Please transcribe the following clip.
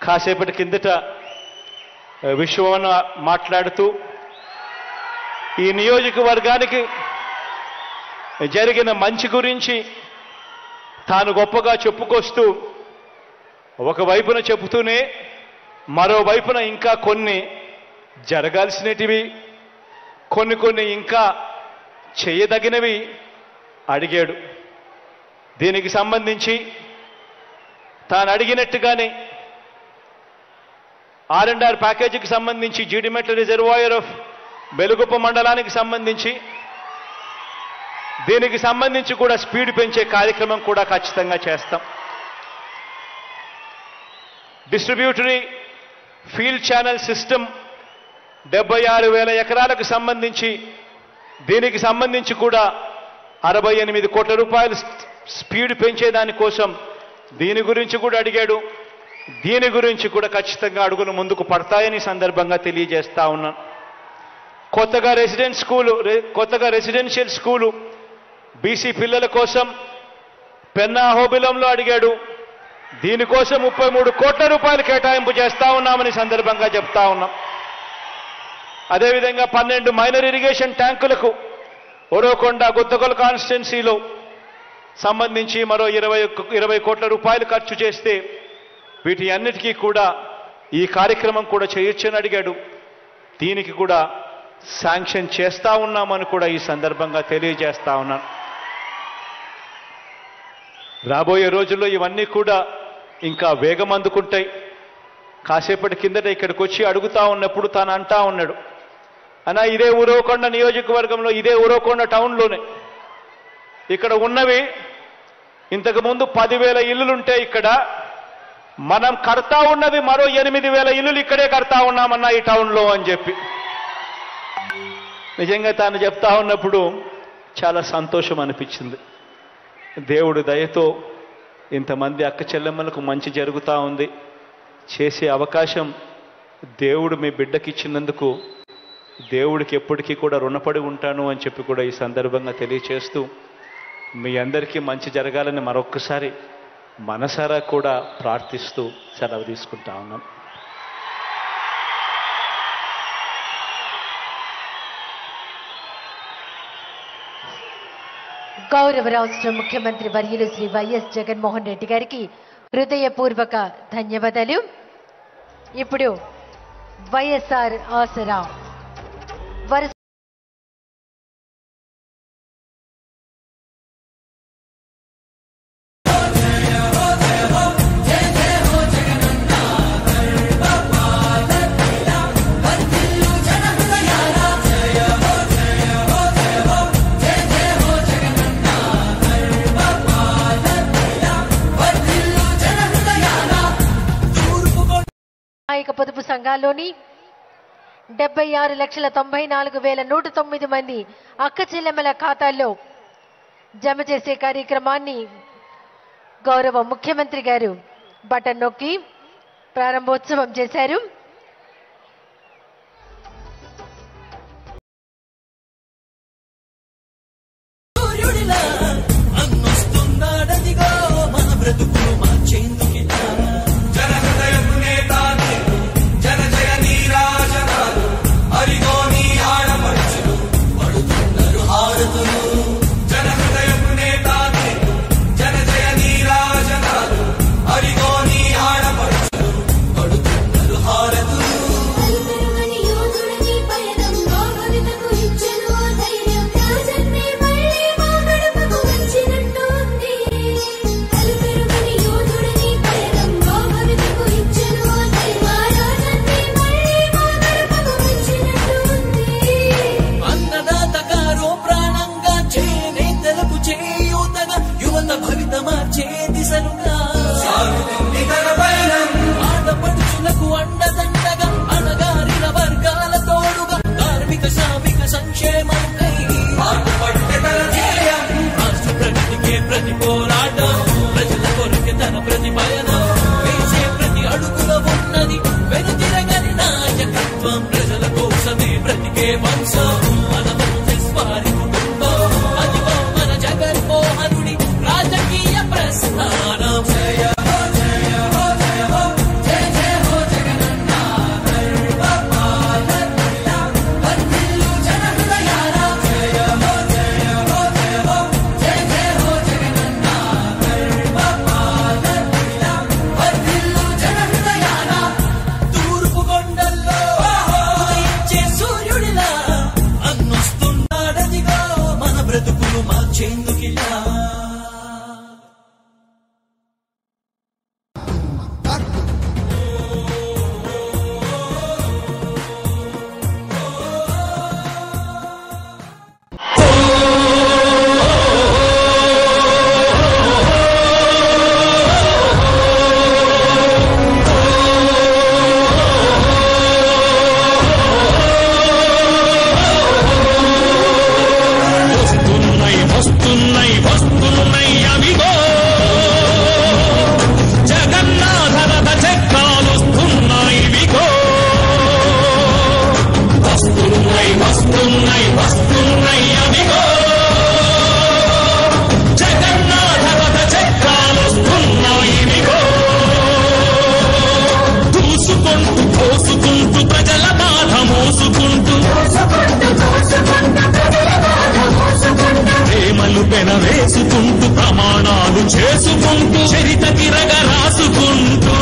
కాసేపటి కిందట విశ్వవన మాట్లాడుతూ ఈ నియోజకవర్గానికి జరిగిన మంచి గురించి తాను గొప్పగా చెప్పుకొస్తూ ఒకవైపున చెబుతూనే మరోవైపున ఇంకా కొన్ని జరగాల్సినటివి కొన్ని ఇంకా చేయదగినవి అడిగాడు. దీనికి సంబంధించి తాను అడిగినట్టుగానే R&R ప్యాకేజీకి సంబంధించి జీడిమెట్ల రిజర్వాయర్ ఆఫ్ బెలుగుప్ప మండలానికి సంబంధించి దీనికి సంబంధించి కూడా స్పీడ్ పెంచే కార్యక్రమం కూడా ఖచ్చితంగా చేస్తాం. డిస్ట్రిబ్యూటరీ ఫీల్డ్ ఛానల్ సిస్టమ్ 76,000 ఎకరాలకు సంబంధించి దీనికి సంబంధించి కూడా 68 కోట్ల రూపాయలు స్పీడ్ పెంచేదానికోసం దీని గురించి కూడా అడిగాడు. దీని గురించి కూడా ఖచ్చితంగా అడుగులు ముందుకు పడతాయని సందర్భంగా తెలియజేస్తా ఉన్నాను. కొత్తగా రెసిడెన్షియల్ స్కూలు బీసీ పిల్లల కోసం పెన్నా హోబిలంలో అడిగాడు. దీనికోసం 33 కోట్ల రూపాయలు కేటాయింపు చేస్తా ఉన్నామని సందర్భంగా చెప్తా ఉన్నాం. అదేవిధంగా 12 మైనర్ ఇరిగేషన్ ట్యాంకులకు ఒరోకొండ గుత్తకొల కాన్స్టిట్యున్సీలో సంబంధించి మరో 20 కోట్ల రూపాయలు ఖర్చు చేస్తే వీటి అన్నిటికీ కూడా ఈ కార్యక్రమం కూడా చేయొచ్చని అడిగాడు. దీనికి కూడా శాంక్షన్ చేస్తా ఉన్నామని కూడా ఈ సందర్భంగా తెలియజేస్తా ఉన్నాను. రాబోయే రోజుల్లో ఇవన్నీ కూడా ఇంకా వేగం అందుకుంటాయి. కాసేపటి కిందట ఇక్కడికి వచ్చి అడుగుతా ఉన్నప్పుడు తాను అంటా ఉన్నాడు, అన్నా ఇదే ఉరవకొండ నియోజకవర్గంలో ఇదే ఉరవకొండ టౌన్లోనే ఇక్కడ ఉన్నవి ఇంతకుముందు 10,000 ఇల్లులుంటే ఇక్కడ మనం కడతా ఉన్నవి మరో 8,000 ఇల్లులు ఇక్కడే కడతా ఉన్నామన్నా ఈ టౌన్లో అని చెప్పి నిజంగా తాను చెప్తా ఉన్నప్పుడు చాలా సంతోషం అనిపించింది. దేవుడు దయతో ఇంతమంది అక్క చెల్లెమ్మలకు మంచి జరుగుతూ ఉంది. చేసే అవకాశం దేవుడు మీ బిడ్డకి ఇచ్చినందుకు దేవుడికి ఎప్పటికీ కూడా రుణపడి ఉంటాను అని చెప్పి కూడా ఈ సందర్భంగా తెలియచేస్తూ మీ అందరికీ మంచి జరగాలని మరొక్కసారి మనసారా కూడా ప్రార్థిస్తూ సెలవు తీసుకుంటా ఉన్నాం. గౌరవ రాష్ట్ర ముఖ్యమంత్రి వర్యులు శ్రీ వైఎస్ జగన్మోహన్ రెడ్డి గారికి హృదయపూర్వక ధన్యవాదాలు. ఇప్పుడు వైఎస్ఆర్ ఆసరా వరుస పొదుపు సంఘాల్లోని 76,94,109 మంది అక్క చెల్లెమ్మల ఖాతాల్లో జమ చేసే కార్యక్రమాన్ని గౌరవ ముఖ్యమంత్రి గారు బటన్ నొక్కి ప్రారంభోత్సవం చేశారు. రాజకీయ ప్రస్థానం జయ జయ జయ వేసుకుంటూ ప్రమాణాలు చేసుకుంటూ చరిత తిరగ రాసుకుంటూ